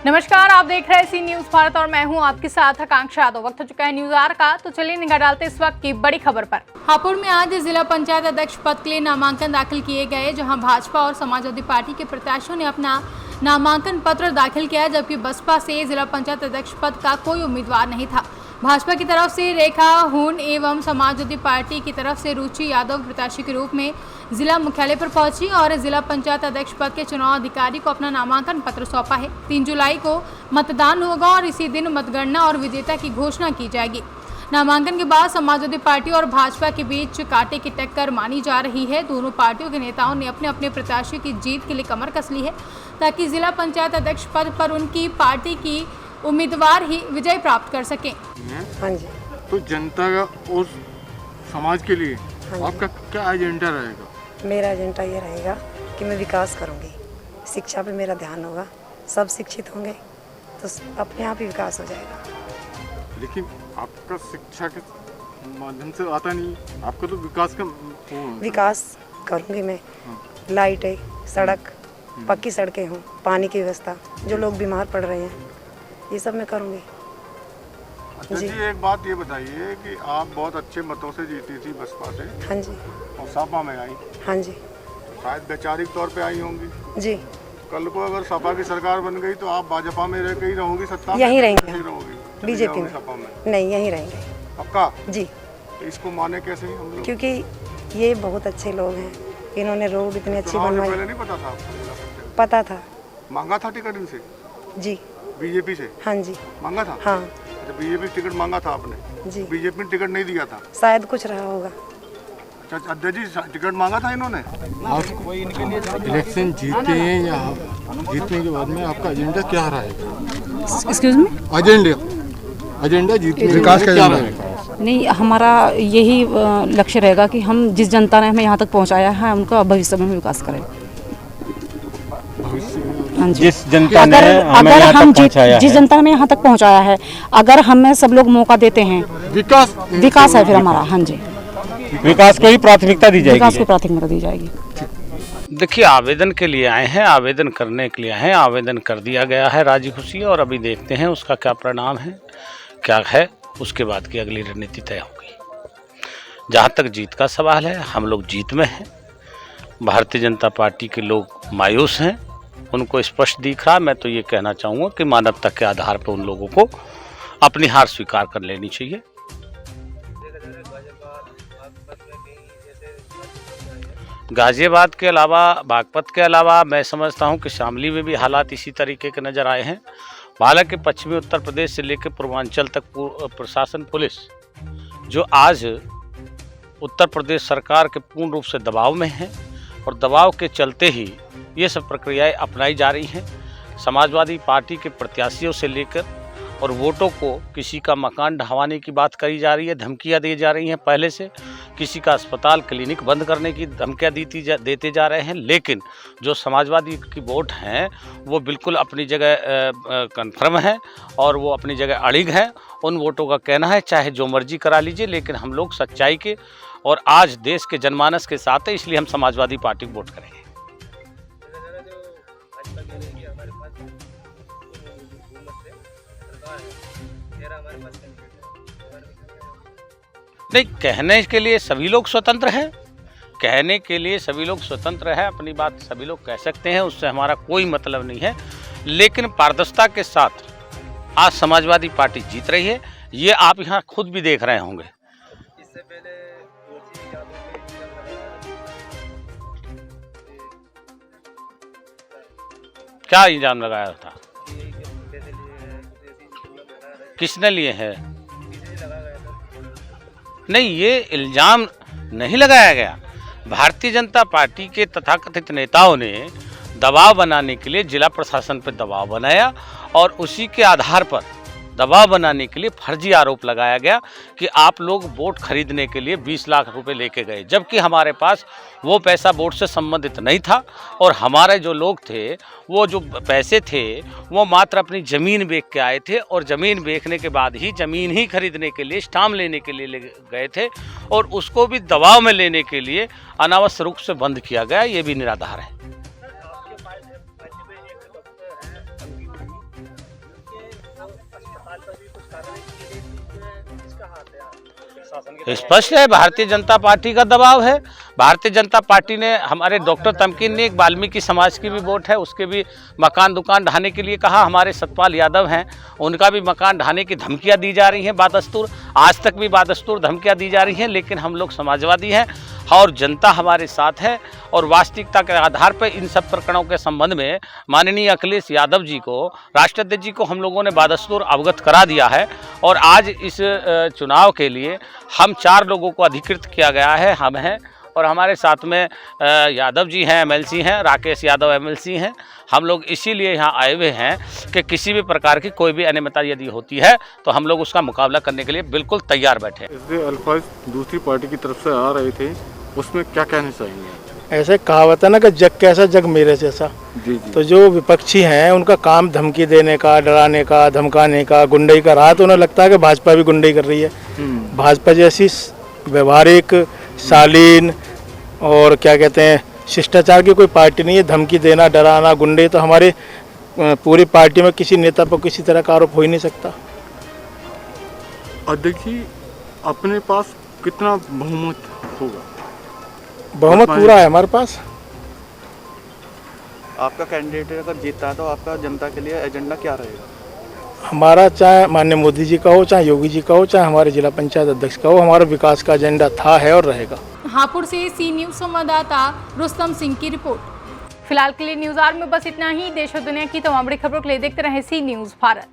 नमस्कार, आप देख रहे हैं सी न्यूज भारत और मैं हूं आपके साथ आकांक्षा यादव। वक्त हो चुका है न्यूज आवर का, तो चलिए निगाह डालते इस वक्त की बड़ी खबर पर। हापुड़ में आज जिला पंचायत अध्यक्ष पद के लिए नामांकन दाखिल किए गए, जहां भाजपा और समाजवादी पार्टी के प्रत्याशियों ने अपना नामांकन पत्र दाखिल किया, जबकि बसपा से जिला पंचायत अध्यक्ष पद का कोई उम्मीदवार नहीं था। भाजपा की तरफ से रेखा हुन एवं समाजवादी पार्टी की तरफ से रुचि यादव प्रत्याशी के रूप में जिला मुख्यालय पर पहुंची और जिला पंचायत अध्यक्ष पद के चुनाव अधिकारी को अपना नामांकन पत्र सौंपा है। 3 जुलाई को मतदान होगा और इसी दिन मतगणना और विजेता की घोषणा की जाएगी। नामांकन के बाद समाजवादी पार्टी और भाजपा के बीच कांटे की टक्कर मानी जा रही है। दोनों पार्टियों के नेताओं ने अपने अपने प्रत्याशियों की जीत के लिए कमर कस ली है, ताकि जिला पंचायत अध्यक्ष पद पर उनकी पार्टी की उम्मीदवार ही विजय प्राप्त कर सकें। हाँ जी। तो जनता का और समाज के लिए आपका क्या एजेंडा रहेगा? मेरा एजेंडा ये रहेगा कि मैं विकास करूंगी, शिक्षा पे मेरा ध्यान होगा, सब शिक्षित होंगे तो अपने आप ही विकास हो जाएगा। लेकिन आपका शिक्षा के माध्यम से आता नहीं, आपका तो विकास का विकास करूंगी मैं। लाइट है, सड़क, पक्की सड़कें हों, पानी की व्यवस्था, जो लोग बीमार पड़ रहे हैं, ये सब मैं करूंगी। अच्छा जी, एक बात ये बताइए कि आप बहुत अच्छे मतों से जीती थी बसपा से। हाँ जी। और सपा में आई। हाँ जी। शायद वैचारिक तौर पे आई होंगी जी। कल को अगर सपा की सरकार बन गई तो आप भाजपा में रह के ही रहोगी? सत्ता यहीं रहेंगे, रहोगी बीजेपी में? सपा में नहीं, यहीं रहेंगे। पक्का जी। तो इसको माने कैसे हम लोग? क्योंकि ये बहुत अच्छे लोग हैं, इन्होंने रोड इतने अच्छे बनवाए। पहले नहीं पता था आपको? पता था। मांगा था टिकट इनसे? जी। बीजेपी से? हाँ जी। मांगा था? हाँ। बीजेपी टिकट मांगा था आपने? जी। बीजेपी ने टिकट नहीं दिया था? शायद कुछ रहा होगा। अच्छा अध्यक्ष जी, टिकट मांगा था इन्होंने? आप इलेक्शन जीते हैं या जीतने के बाद में आपका एजेंडा क्या रहेगा? Excuse me? एजेंडा जीतने विकास का क्या रहेगा? नहीं, हमारा यही लक्ष्य रहेगा कि हम जिस जनता ने हमें यहाँ तक पहुँचाया है, उनका भविष्य में विकास करें। हाँ जी। जिस जनता ने हमें यहाँ तक पहुँचाया है, जिस जनता ने हमें यहाँ तक पहुँचाया है, अगर हमें सब लोग मौका देते हैं, विकास है फिर हमारा। हाँ जी, विकास को ही प्राथमिकता दी जाएगी। विकास को प्राथमिकता दी जाएगी। देखिए, आवेदन के लिए आए हैं, आवेदन करने के लिए आए हैं, आवेदन कर दिया गया है राजी खुशी, और अभी देखते हैं उसका क्या परिणाम है, क्या है, उसके बाद की अगली रणनीति तय होगी। जहाँ तक जीत का सवाल है, हम लोग जीत में हैं। भारतीय जनता पार्टी के लोग मायूस हैं, उनको स्पष्ट दिख रहा। मैं तो ये कहना चाहूँगा कि मानवता के आधार पर उन लोगों को अपनी हार स्वीकार कर लेनी चाहिए। गाजियाबाद के अलावा, बागपत के अलावा मैं समझता हूं कि शामली में भी हालात इसी तरीके के नज़र आए हैं। हालांकि पश्चिमी उत्तर प्रदेश से लेकर पूर्वांचल तक प्रशासन, पुलिस जो आज उत्तर प्रदेश सरकार के पूर्ण रूप से दबाव में है, और दबाव के चलते ही ये सब प्रक्रियाएं अपनाई जा रही हैं। समाजवादी पार्टी के प्रत्याशियों से लेकर और वोटों को किसी का मकान ढहवाने की बात करी जा रही है, धमकियां दी जा रही हैं पहले से, किसी का अस्पताल क्लिनिक बंद करने की धमकियां देते जा रहे हैं। लेकिन जो समाजवादी की वोट हैं वो बिल्कुल अपनी जगह कन्फर्म है और वो अपनी जगह अड़िग है। उन वोटों का कहना है चाहे जो मर्जी करा लीजिए, लेकिन हम लोग सच्चाई के और आज देश के जनमानस के साथ है, इसलिए हम समाजवादी पार्टी को वोट करेंगे। नहीं, कहने के लिए सभी लोग स्वतंत्र हैं, कहने के लिए सभी लोग स्वतंत्र हैं, अपनी बात सभी लोग कह सकते हैं, उससे हमारा कोई मतलब नहीं है। लेकिन पारदर्शिता के साथ आज समाजवादी पार्टी जीत रही है, ये आप यहाँ खुद भी देख रहे होंगे। इससे पहले क्या इल्जाम लगाया था? किसने लिए हैं? नहीं, ये इल्जाम नहीं लगाया गया। भारतीय जनता पार्टी के तथाकथित नेताओं ने दबाव बनाने के लिए जिला प्रशासन पर दबाव बनाया, और उसी के आधार पर दबाव बनाने के लिए फर्जी आरोप लगाया गया कि आप लोग वोट खरीदने के लिए 20 लाख रुपए लेके गए, जबकि हमारे पास वो पैसा वोट से संबंधित नहीं था। और हमारे जो लोग थे, वो जो पैसे थे वो मात्र अपनी ज़मीन बेच के आए थे, और ज़मीन बेचने के बाद ही ज़मीन ही खरीदने के लिए, स्टाम्प लेने के लिए ले गए थे, और उसको भी दबाव में लेने के लिए अनावश्यक रूप से बंद किया गया। ये भी निराधार है। स्पष्ट है, भारतीय जनता पार्टी का दबाव है। भारतीय जनता पार्टी ने, हमारे डॉक्टर तमकीन ने एक वाल्मीकि समाज की भी वोट है, उसके भी मकान दुकान ढाने के लिए कहा। हमारे सतपाल यादव हैं, उनका भी मकान ढाने की धमकियां दी जा रही हैं बादस्तूर, आज तक भी बादस्तूर धमकियां दी जा रही हैं। लेकिन हम लोग समाजवादी हैं और जनता हमारे साथ है, और वास्तविकता के आधार पर इन सब प्रकरणों के संबंध में माननीय अखिलेश यादव जी को, राष्ट्राध्यक्ष जी को हम लोगों ने बादस्तूर अवगत करा दिया है। और आज इस चुनाव के लिए हम 4 लोगों को अधिकृत किया गया है। हम हैं और हमारे साथ में यादव जी हैं, एमएलसी हैं, राकेश यादव एमएलसी हैं। हम लोग इसीलिए यहाँ आए हुए हैं कि किसी भी प्रकार की कोई भी अनियमितता यदि होती है तो हम लोग उसका मुकाबला करने के लिए बिल्कुल तैयार बैठे हैं। इससे अल्फाज दूसरी पार्टी की तरफ से आ रहे थे, उसमें क्या कहना चाहेंगे? ऐसे कहावत है ना कि जग कैसा जग मेरे जैसा। जी जी। तो जो विपक्षी हैं उनका काम धमकी देने का, डराने का, धमकाने का, गुंडई का रहा, तो उन्हें लगता है कि भाजपा भी गुंडई कर रही है। भाजपा जैसी व्यवहारिक, शालीन और क्या कहते हैं शिष्टाचार की कोई पार्टी नहीं है। धमकी देना, डराना, गुंडई तो हमारे पूरी पार्टी में किसी नेता पर किसी तरह का आरोप हो ही नहीं सकता। अध्यक्ष जी, अपने पास कितना बहुमत होगा? बहुमत पूरा है हमारे पास। आपका कैंडिडेट अगर जीतता है तो आपका जनता के लिए एजेंडा क्या रहेगा? हमारा चाहे माननीय मोदी जी का हो, चाहे योगी जी का हो, चाहे हमारे जिला पंचायत अध्यक्ष का हो, हमारा विकास का एजेंडा था, है और रहेगा। हापुड़ से सी न्यूज संवाददाता रुस्तम सिंह की रिपोर्ट। फिलहाल के लिए न्यूज़ आवर में बस इतना ही। देश और दुनिया की तमाम बड़ी खबरों के लिए देखते रहें सी न्यूज़ भारत।